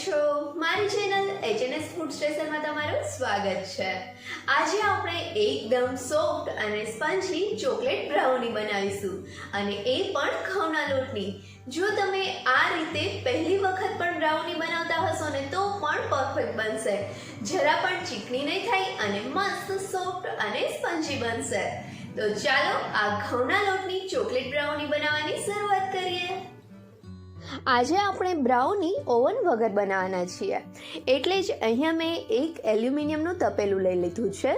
છો? મારી channel HNS food સ્ટેશનમાં તમારું સ્વાગત છે. આજે આપણે એકદમ સોફ્ટ અને સ્પંજી ચોકલેટ બ્રાઉની બનાવીશું અને એ પણ ઘઉંના લોટની. જો તમે આ રીતે પહેલી વખત પણ બ્રાઉની બનાવતા હશો ને તો પણ પરફેક્ટ બનશે. જરા પણ ચીકણી નહીં થાય અને મસ્ત સોફ્ટ અને સ્પંજી બનશે. તો ચાલો આ ઘઉંના લોટની ચોકલેટ બ્રાઉની બનાવવાની શરૂઆત કરીએ. આજે આપણે બ્રાઉની ઓવન વગર બનાવવાના છીએ, એટલે જ અહીંયા મેં એક એલ્યુમિનિયમનું તપેલું લઈ લીધું છે.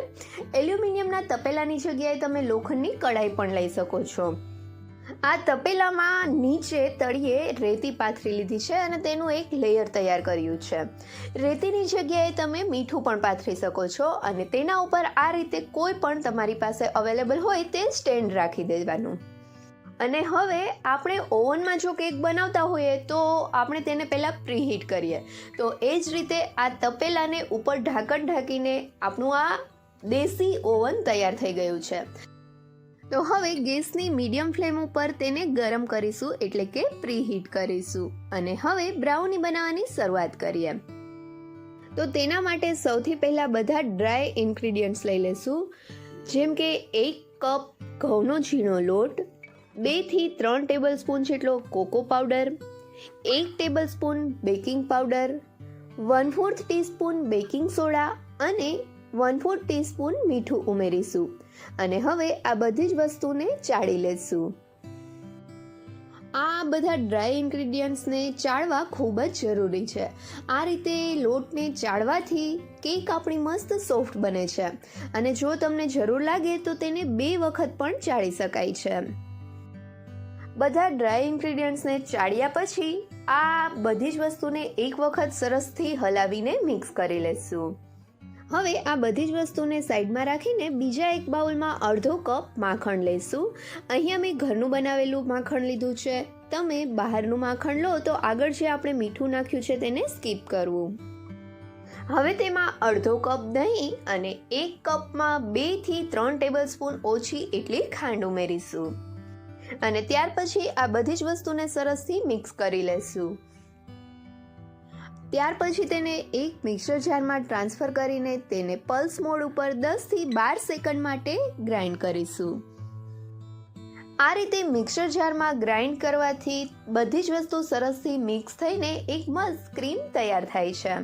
એલ્યુમિનિયમના તપેલાની જગ્યાએ તમે લોખંડની કડાઈ પણ લઈ શકો છો. આ તપેલામાં નીચે તળિયે રેતી પાથરી લીધી છે અને તેનું એક લેયર તૈયાર કર્યું છે. રેતીની જગ્યાએ તમે મીઠું પણ પાથરી શકો છો અને તેના ઉપર આ રીતે કોઈ પણ તમારી પાસે અવેલેબલ હોય તે સ્ટેન્ડ રાખી દેવાનું. અને હવે આપણે ઓવનમાં જો કેક બનાવતા હોઈએ તો આપણે તેને પહેલાં પ્રીહીટ કરીએ. તો એ જ રીતે આ તપેલાને ઉપર ઢાંકણ ઢાંકીને આપણું આ દેશી ઓવન તૈયાર થઈ ગયું છે. તો હવે ગેસની મીડિયમ ફ્લેમ ઉપર તેને ગરમ કરીશું, એટલે કે પ્રીહીટ કરીશું. અને હવે બ્રાઉની બનાવવાની શરૂઆત કરીએ. તો તેના માટે સૌથી પહેલાં બધા ડ્રાય ઇન્ગ્રીડિયન્ટ્સ લઈ લઈશું, જેમ કે 1 કપ ઘઉંનો ઝીણો લોટ, 2 થી 3 ટેબલ સ્પૂન જેટલો cocoa powder, 1 tablespoon baking powder, 1/4 teaspoon baking soda અને 1/4 ટીસ્પૂન મીઠું ઉમેરીશું. અને હવે આ બધી જ વસ્તુને ચાળી લેશું. આ બધા ડ્રાય ઇન્ગ્રીડિયન્ટ્સને ચાળવા ખૂબ જ જરૂરી છે. આ રીતે લોટને ચાળવાથી કેક આપણી મસ્ત સોફ્ટ બને છે અને જો તમને જરૂર લાગે તો તેને 2 વખત પણ ચાળી શકાય છે. બધા ડ્રાય ઇન્ગ્રીડિયન્ટ્સને ચાળ્યા પછી આ બધી જ વસ્તુને એક વખત સરસથી હલાવીને મિક્સ કરી લેશું. હવે આ બધી જ વસ્તુને સાઈડમાં રાખીને બીજા એક બાઉલમાં અડધો કપ માખણ લઈશું. અહીંયા મેં ઘરનું બનાવેલું માખણ લીધું છે. તમે બહારનું માખણ લો તો આગળ જે આપણે મીઠું નાખ્યું છે તેને સ્કીપ કરવું. હવે તેમાં અડધો કપ દહીં અને 1 કપમાં 2 થી 3 ટેબલ સ્પૂન ઓછી એટલી ખાંડ ઉમેરીશું. અને ત્યાર પછી આ બધી જ વસ્તુને સરસથી મિક્સ કરી લેશું. ત્યાર પછી તેને એક મિક્સર જારમાં ટ્રાન્સફર કરીને તેને પલ્સ મોડ ઉપર 10 થી 12 સેકન્ડ માટે ગ્રાઇન્ડ કરીશું. આ રીતે મિક્સર જારમાં ગ્રાઇન્ડ કરવાથી બધી જ વસ્તુ સરસથી મિક્સ થઈને એક મસ્ત ક્રીમ તૈયાર થાય છે.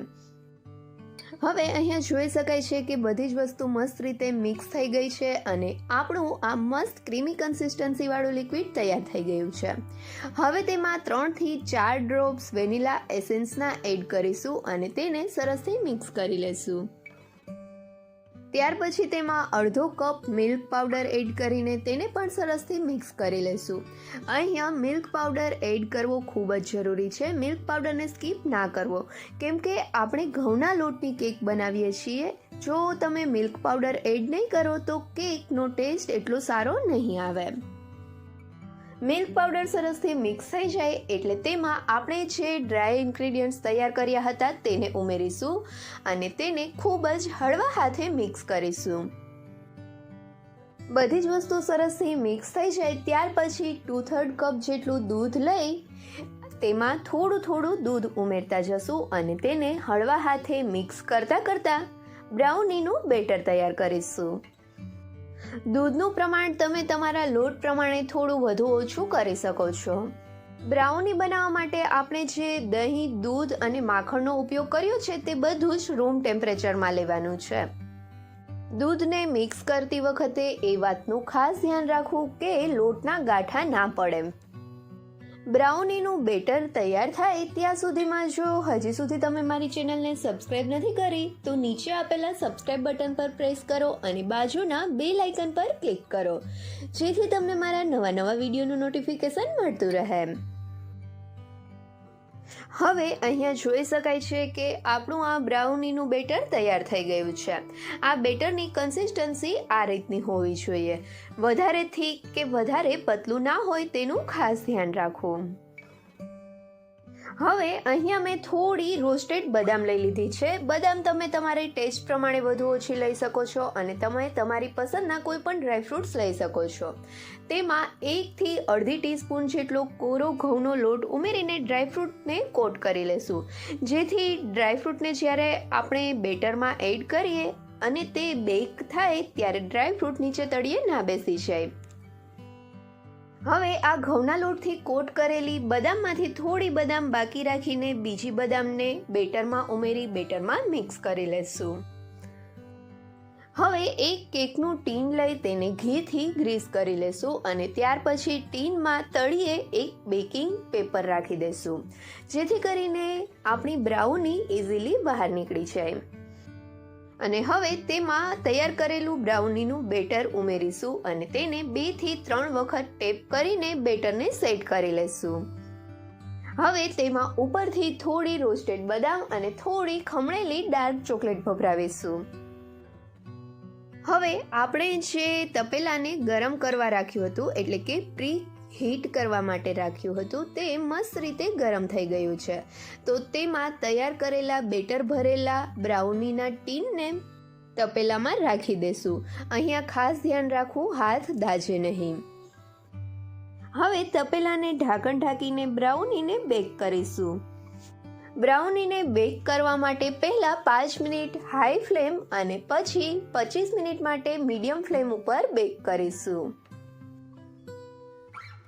હવે અહીંયા જોઈ શકાય છે કે બધી જ વસ્તુ મસ્ત રીતે મિક્સ થઈ ગઈ છે અને આપણું આ મસ્ત ક્રીમી કન્સિસ્ટન્સીવાળું લિક્વિડ તૈયાર થઈ ગયું છે. હવે તેમાં 3 થી 4 ડ્રોપ્સ વેનીલા એસેન્સના એડ કરીશું અને તેને સરસથી મિક્સ કરી લેશું. ત્યાર પછી તેમાં અડધો કપ મિલ્ક પાવડર એડ કરીને તેને પણ સરસથી મિક્સ કરી લેશું. અહીંયા મિલ્ક પાવડર એડ કરવો ખૂબ જ જરૂરી છે. મિલ્ક પાવડરને સ્કીપ ના કરવો, કેમ કે આપણે ઘઉંના લોટની કેક બનાવીએ છીએ. જો તમે મિલ્ક પાવડર એડ નહીં કરો તો કેકનો ટેસ્ટ એટલો સારો નહીં આવે. મિલ્ક પાવડર સરસથી મિક્સ થઈ જાય એટલે તેમાં આપણે જે ડ્રાય ઇન્ગ્રીડિયન્ટ્સ તૈયાર કર્યા હતા તેને ઉમેરીશું અને તેને ખૂબ જ હળવા હાથે મિક્સ કરીશું. બધી જ વસ્તુ સરસથી મિક્સ થઈ જાય ત્યાર પછી 2/3 કપ જેટલું દૂધ લઈ તેમાં થોડું દૂધ ઉમેરતા જશું અને તેને હળવા હાથે મિક્સ કરતા બ્રાઉનીનું બેટર તૈયાર કરીશું. દૂધનું પ્રમાણ તમે તમારા લોટ પ્રમાણે થોડું વધુ ઓછું કરી શકો છો. બ્રાઉની બનાવવા માટે આપણે જે દહીં, દૂધ અને માખણનો ઉપયોગ કર્યો છે તે બધું જ રૂમ ટેમ્પરેચરમાં લેવાનું છે. દૂધને મિક્સ કરતી વખતે એ વાતનું ખાસ ધ્યાન રાખવું કે લોટના ગાંઠા ના પડે. બ્રાઉનીનું બેટર તૈયાર થાય ત્યાં સુધીમાં જો હજી સુધી તમે મારી ચેનલને સબસ્ક્રાઇબ નથી કરી તો નીચે આપેલા સબસ્ક્રાઇબ બટન પર પ્રેસ કરો અને બાજુના બેલ આઇકન પર ક્લિક કરો, જેથી તમને મારા નવા વિડીયોનું નોટિફિકેશન મળતું રહે. હવે અહીંયા જોઈ શકાય છે કે આપણું આ બ્રાઉનીનું બેટર તૈયાર થઈ ગયું છે. આ બેટરની કન્સિસ્ટન્સી આ રીતની હોવી જોઈએ. વધારે થીક કે વધારે પતલું ના હોય તેનું ખાસ ધ્યાન રાખવું. હવે અહીંયા મેં થોડી રોસ્ટેડ બદામ લઈ લીધી છે. બદામ તમે તમારી ટેસ્ટ પ્રમાણે વધુ ઓછી લઈ શકો છો અને તમે તમારી પસંદના કોઈ પણ ડ્રાયફ્રૂટ્સ લઈ શકો છો. તેમાં 1 થી અડધી ટીસ્પૂન જેટલો કોરો ઘઉંનો લોટ ઉમેરીને ડ્રાયફ્રૂટને કોટ કરી લેશું, જેથી ડ્રાયફ્રૂટને જ્યારે આપણે બેટરમાં એડ કરીએ અને તે બેક થાય ત્યારે ડ્રાયફ્રૂટ નીચે તળિયે ના બેસી જાય. હવે આ ઘઉંના લોટથી કોટ કરેલી બદામમાંથી થોડી બદામ બાકી રાખીને બીજી બદામને બેટરમાં ઉમેરી બેટરમાં મિક્સ કરી લેશું. હવે એક કેકનું ટીન લઈ તેને ઘીથી ગ્રીસ કરી લેશું અને ત્યાર પછી ટીનમાં તળિયે એક બેકિંગ પેપર રાખી દેશું, જેથી કરીને આપણી બ્રાઉની ઇઝીલી બહાર નીકળી જાય. અને હવે તેમાં તૈયાર કરેલું બ્રાઉનીનું બેટર ઉમેરીશું અને તેને 2 થી 3 વખત ટેપ કરીને બેટરને સેટ કરી લેશું. હવે તેમાં ઉપરથી થોડી રોસ્ટેડ બદામ અને થોડી ખમણેલી ડાર્ક ચોકલેટ ભભરાવીશું. હવે આપણે જે તપેલાને ગરમ કરવા રાખ્યું હતું, એટલે કે પ્રી હીટ કરવા માટે રાખ્યું હતું, તે મસ્ત રીતે ગરમ થઈ ગયું છે. તો તેમાં તૈયાર કરેલા બેટર ભરેલા બ્રાઉનીના ટીનને તપેલામાં રાખી દેશું. અહીંયા ખાસ ધ્યાન રાખવું, હાથ દાજે નહીં. હવે તપેલાને ઢાંકણ ઢાંકીને બ્રાઉનીને બેક કરીશું. બ્રાઉનીને બેક કરવા માટે પહેલા 5 મિનિટ હાઈ ફ્લેમ અને પછી 25 મિનિટ માટે મીડિયમ ફ્લેમ ઉપર બેક કરીશું.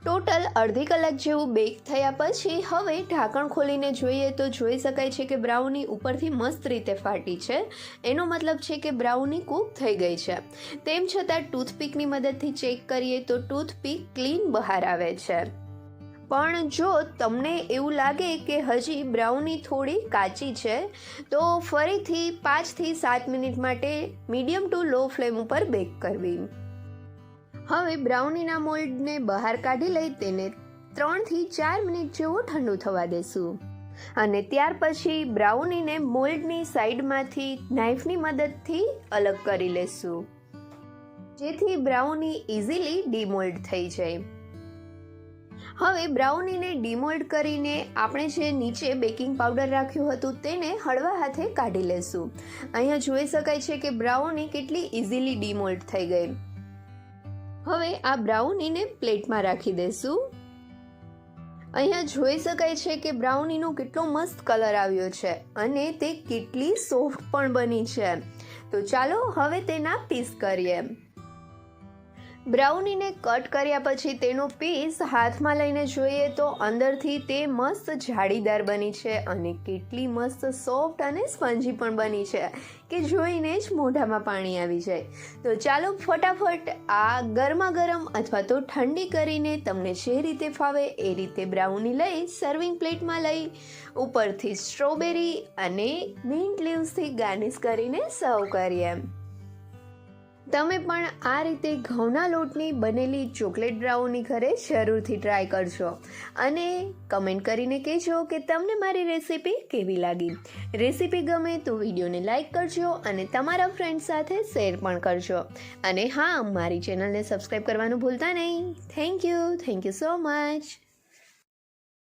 ટોટલ અડધી કલાક જેવું બેક થયા પછી હવે ઢાંકણ ખોલીને જોઈએ તો જોઈ શકાય છે કે બ્રાઉની ઉપરથી મસ્ત રીતે ફાટી છે. એનો મતલબ છે કે બ્રાઉની કૂક થઈ ગઈ છે. તેમ છતાં ટૂથપીકની મદદથી ચેક કરીએ તો ટૂથપીક ક્લીન બહાર આવે છે. પણ જો તમને એવું લાગે કે હજી બ્રાઉની થોડી કાચી છે તો ફરીથી 5 થી 7 મિનિટ માટે મીડિયમ ટુ લો ફ્લેમ ઉપર બેક કરવી. હવે બ્રાઉનીના મોલ્ડને બહાર કાઢી લઈ તેને 3 થી 4 મિનિટ જેવું ઠંડુ થવા દેશું અને ત્યાર પછી બ્રાઉનીને મોલ્ડની સાઈડમાંથી નાઈફની મદદથી અલગ કરી લેશું, જેથી બ્રાઉની ઇઝીલી ડીમોલ્ડ થઈ જાય. હવે બ્રાઉનીને ડીમોલ્ડ કરીને આપણે જે નીચે બેકિંગ પાવડર રાખ્યું હતું તેને હળવા હાથે કાઢી લેશું. અહીંયા જોઈ શકાય છે કે બ્રાઉની કેટલી ઇઝીલી ડીમોલ્ડ થઈ ગઈ. હવે આ બ્રાઉનીને પ્લેટમાં રાખી દેશું. અહીંયા જોઈ શકાય છે કે બ્રાઉનીનો કેટલો મસ્ત કલર આવ્યો છે અને તે કેટલી સોફ્ટ પણ બની છે. તો ચાલો હવે તેના પીસ કરીએ. બ્રાઉનીને કટ કર્યા પછી તેનો પીસ હાથમાં લઈને જોઈએ તો અંદરથી તે મસ્ત જાળીદાર બની છે અને કેટલી મસ્ત સોફ્ટ અને સ્પંજી પણ બની છે કે જોઈને જ મોઢામાં પાણી આવી જાય. તો ચાલો ફટાફટ આ ગરમા ગરમ અથવા તો ઠંડી કરીને તમને જે રીતે ફાવે એ રીતે બ્રાઉની લઈ સર્વિંગ પ્લેટમાં લઈ ઉપરથી સ્ટ્રોબેરી અને મિન્ટ લીવ્સથી ગાર્નિશ કરીને સર્વ કરીએ. તમે પણ આ રીતે ઘઉંના લોટની બનેલી ચોકલેટ બ્રાઉની ઘરે જરૂરથી ટ્રાય કરજો અને કમેન્ટ કરીને કહેજો કે તમને મારી રેસીપી કેવી લાગી. રેસીપી ગમે તો વિડીયોને લાઈક કરજો અને તમારા ફ્રેન્ડ્સ સાથે શેર પણ કરજો. અને હા, મારી ચેનલને સબસ્ક્રાઈબ કરવાનું ભૂલતા નહીં. Thank you so much.